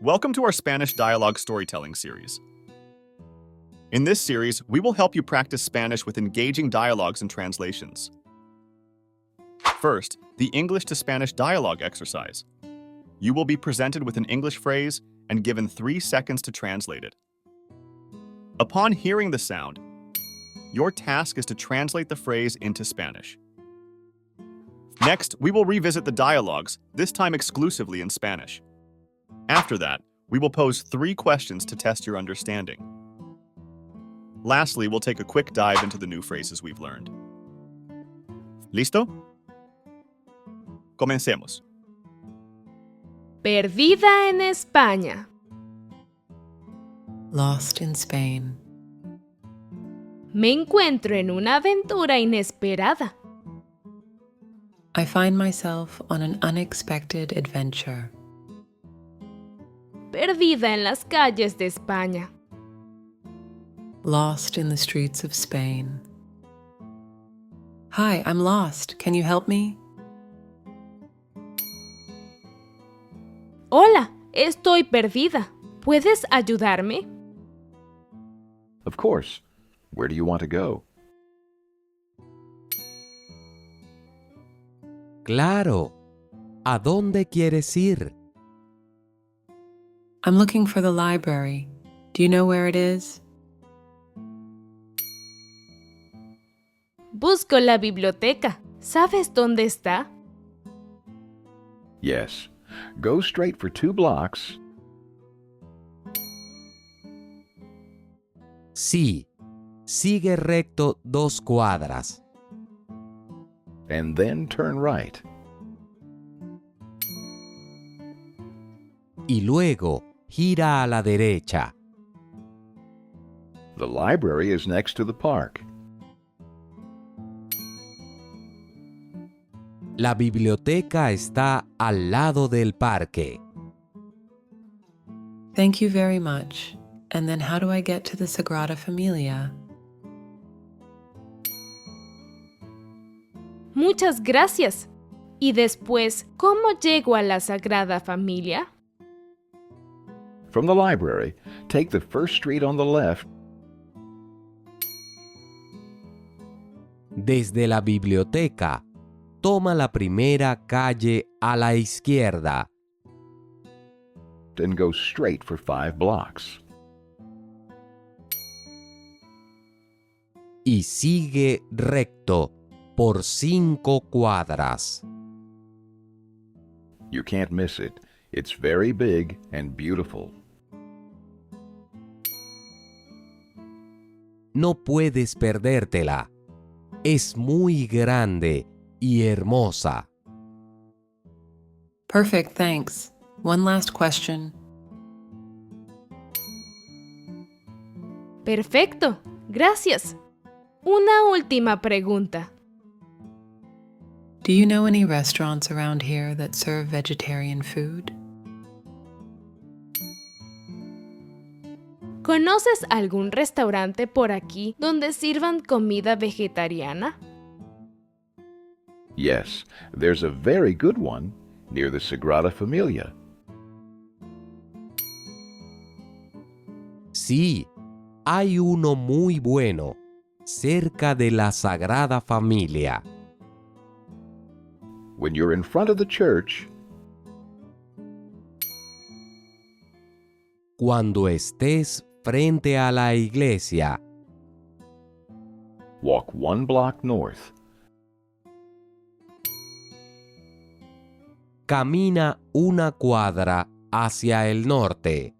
Welcome to our Spanish dialogue storytelling series. In this series, we will help you practice Spanish with engaging dialogues and translations. First, the English to Spanish dialogue exercise. You will be presented with an English phrase and given 3 seconds to translate it. Upon hearing the sound, your task is to translate the phrase into Spanish. Next, we will revisit the dialogues, this time exclusively in Spanish. After that, we will pose 3 questions to test your understanding. Lastly, we'll take a quick dive into the new phrases we've learned. ¿Listo? Comencemos. Perdida en España. Lost in Spain. Me encuentro en una aventura inesperada. I find myself on an unexpected adventure. Perdida en las calles de España. Lost in the streets of Spain. Hi, I'm lost. Can you help me? Hola, estoy perdida. ¿Puedes ayudarme? Of course. Where do you want to go? Claro. ¿A dónde quieres ir? I'm looking for the library. Do you know where it is? Busco la biblioteca. ¿Sabes dónde está? Yes. Go straight for 2 blocks. Sí. Sigue recto 2 cuadras. And then turn right. Y luego gira a la derecha. The library is next to the park. La biblioteca está al lado del parque. Thank you very much. And then how do I get to the Sagrada Familia? Muchas gracias. Y después, ¿cómo llego a la Sagrada Familia? From the library, take the first street on the left. Desde la biblioteca, toma la primera calle a la izquierda. And go straight for 5 blocks. Y sigue recto por 5 cuadras. You can't miss it. It's very big and beautiful. No puedes perdértela. Es muy grande y hermosa. Perfect, thanks. One last question. Perfecto. Gracias. Una última pregunta. Do you know any restaurants around here that serve vegetarian food? ¿Conoces algún restaurante por aquí donde sirvan comida vegetariana? Yes, there's a very good one near the Sagrada Familia. Sí, hay uno muy bueno cerca de la Sagrada Familia. When you're in front of the church, Cuando estés frente a la iglesia, walk 1 block north. camina una cuadra hacia el norte.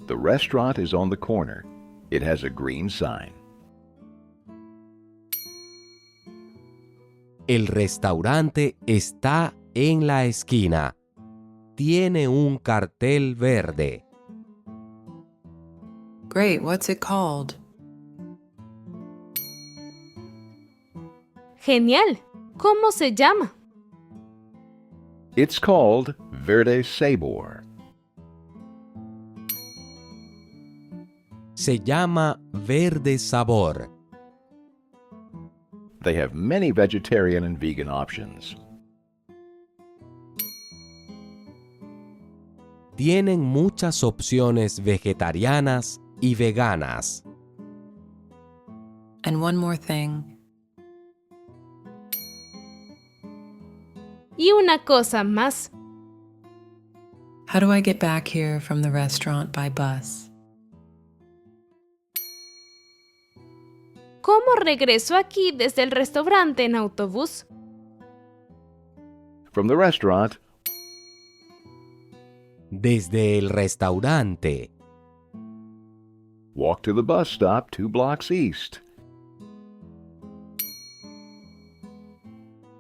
The restaurant is on the corner. It has a green sign. El restaurante está en la esquina. Tiene un cartel verde. Great, what's it called? Genial. ¿Cómo se llama? It's called Verde Sabor. Se llama Verde Sabor. They have many vegetarian and vegan options. Tienen muchas opciones vegetarianas y veganas. And one more thing. Y una cosa más. How do I get back here from the restaurant by bus? ¿Cómo regreso aquí desde el restaurante en autobús? From the restaurant, Desde el restaurante, walk to the bus stop 2 blocks east.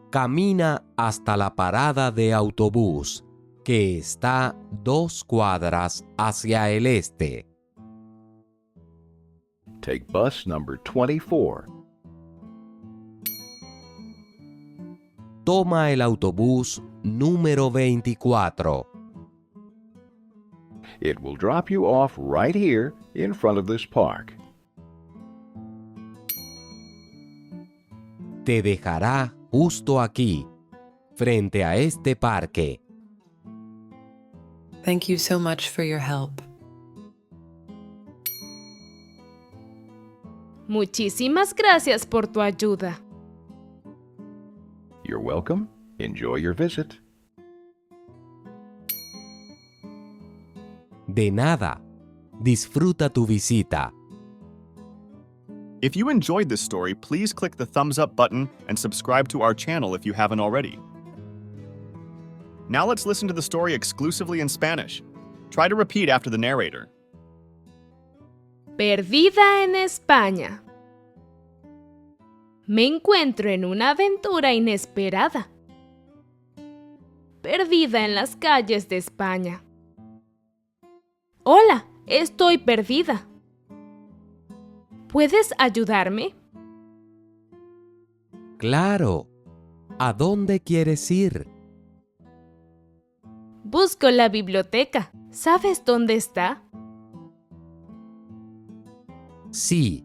camina hasta la parada de autobús, que está 2 cuadras hacia el este. Take bus number 24. Toma el autobús número 24. It will drop you off right here in front of this park. Te dejará justo aquí, frente a este parque. Thank you so much for your help. Muchísimas gracias por tu ayuda. You're welcome. Enjoy your visit. De nada. Disfruta tu visita. If you enjoyed this story, please click the thumbs up button and subscribe to our channel if you haven't already. Now let's listen to the story exclusively in Spanish. Try to repeat after the narrator. Perdida en España. Me encuentro en una aventura inesperada. Perdida en las calles de España. Hola, estoy perdida. ¿Puedes ayudarme? Claro. ¿A dónde quieres ir? Busco la biblioteca. ¿Sabes dónde está? Sí.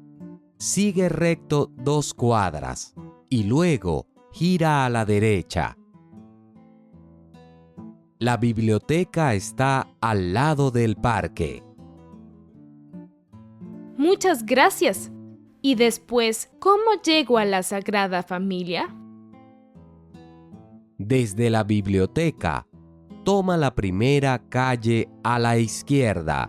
Sigue recto 2 cuadras y luego gira a la derecha. La biblioteca está al lado del parque. Muchas gracias. Y después, ¿cómo llego a la Sagrada Familia? Desde la biblioteca, toma la primera calle a la izquierda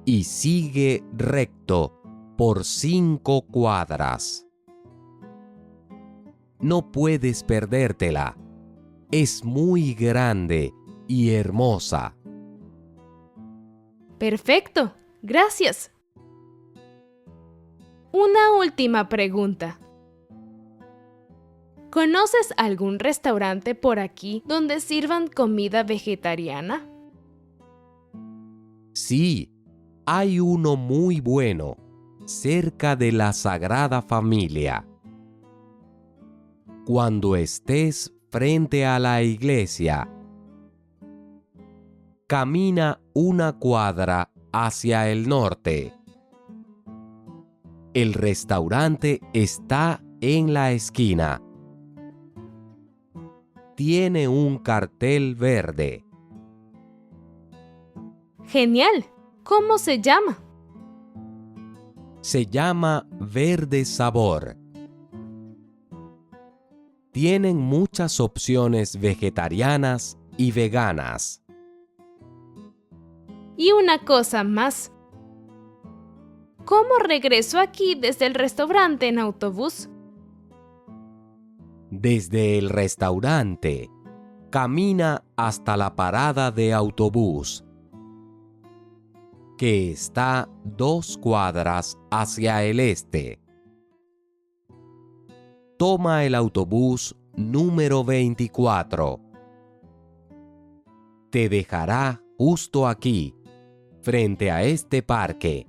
y sigue recto por 5 cuadras. No puedes perdértela. Es muy grande y hermosa. Perfecto. Gracias. Una última pregunta. ¿Conoces algún restaurante por aquí donde sirvan comida vegetariana? Sí, hay uno muy bueno, cerca de la Sagrada Familia. Cuando estés frente a la iglesia, camina 1 cuadra hacia el norte. El restaurante está en la esquina. Tiene un cartel verde. Genial. ¿Cómo se llama? Se llama Verde Sabor. Tienen muchas opciones vegetarianas y veganas. Y una cosa más. ¿Cómo regreso aquí desde el restaurante en autobús? Desde el restaurante, camina hasta la parada de autobús, que está 2 cuadras hacia el este. Toma el autobús número 24. Te dejará justo aquí, frente a este parque.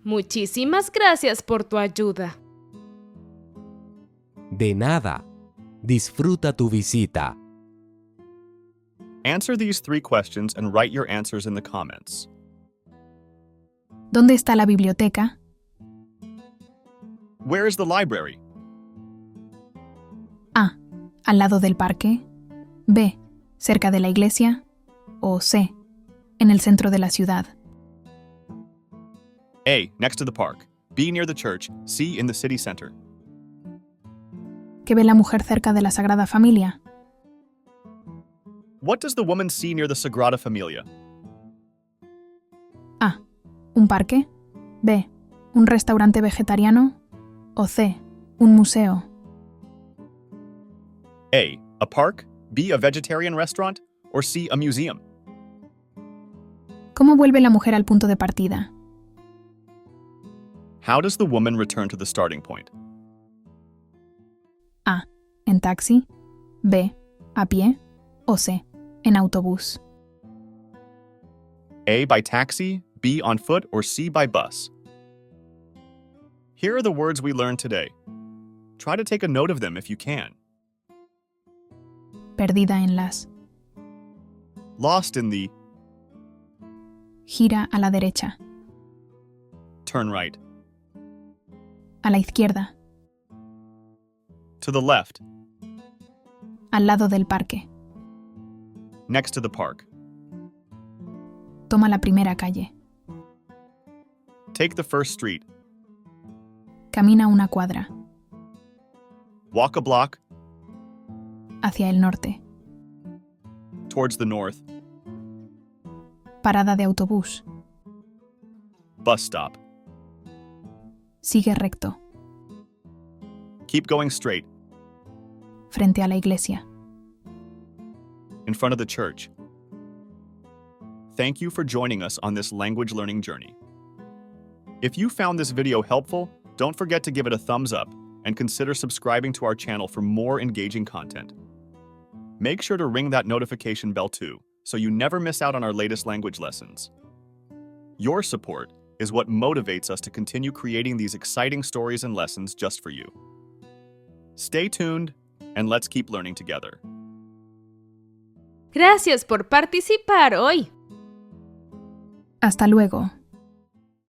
Muchísimas gracias por tu ayuda. De nada. Disfruta tu visita. Answer these 3 questions and write your answers in the comments. ¿Dónde está la biblioteca? Where is the library? A. Al lado del parque. B. cerca de la iglesia, o C, en el centro de la ciudad. A. Next to the park. B. Near the church. C. In the city center. ¿Qué ve la mujer cerca de la Sagrada Familia? What does the woman see near the Sagrada Familia? A. Un parque. B. Un restaurante vegetariano. O C. Un museo. A park. B. A vegetarian restaurant. Or C. A museum. ¿Cómo vuelve la mujer al punto de partida? How does the woman return to the starting point? A. En taxi. B. A pie. O C. En autobús. A. By taxi. B. On foot. Or C. By bus. Here are the words we learned today. Try to take a note of them if you can. Perdida en las. Lost in the. Gira a la derecha. Turn right. A la izquierda. To the left. Al lado del parque. Next to the park. Toma la primera calle. Take the first street. Camina una cuadra. Walk a block. Hacia el norte. Towards the north. Parada de autobús. Bus stop. Sigue recto. Keep going straight. Frente a la iglesia. In front of the church. Thank you for joining us on this language learning journey. If you found this video helpful, don't forget to give it a thumbs up and consider subscribing to our channel for more engaging content. Make sure to ring that notification bell too, so you never miss out on our latest language lessons. Your support is what motivates us to continue creating these exciting stories and lessons just for you. Stay tuned, and let's keep learning together. Gracias por participar hoy. Hasta luego.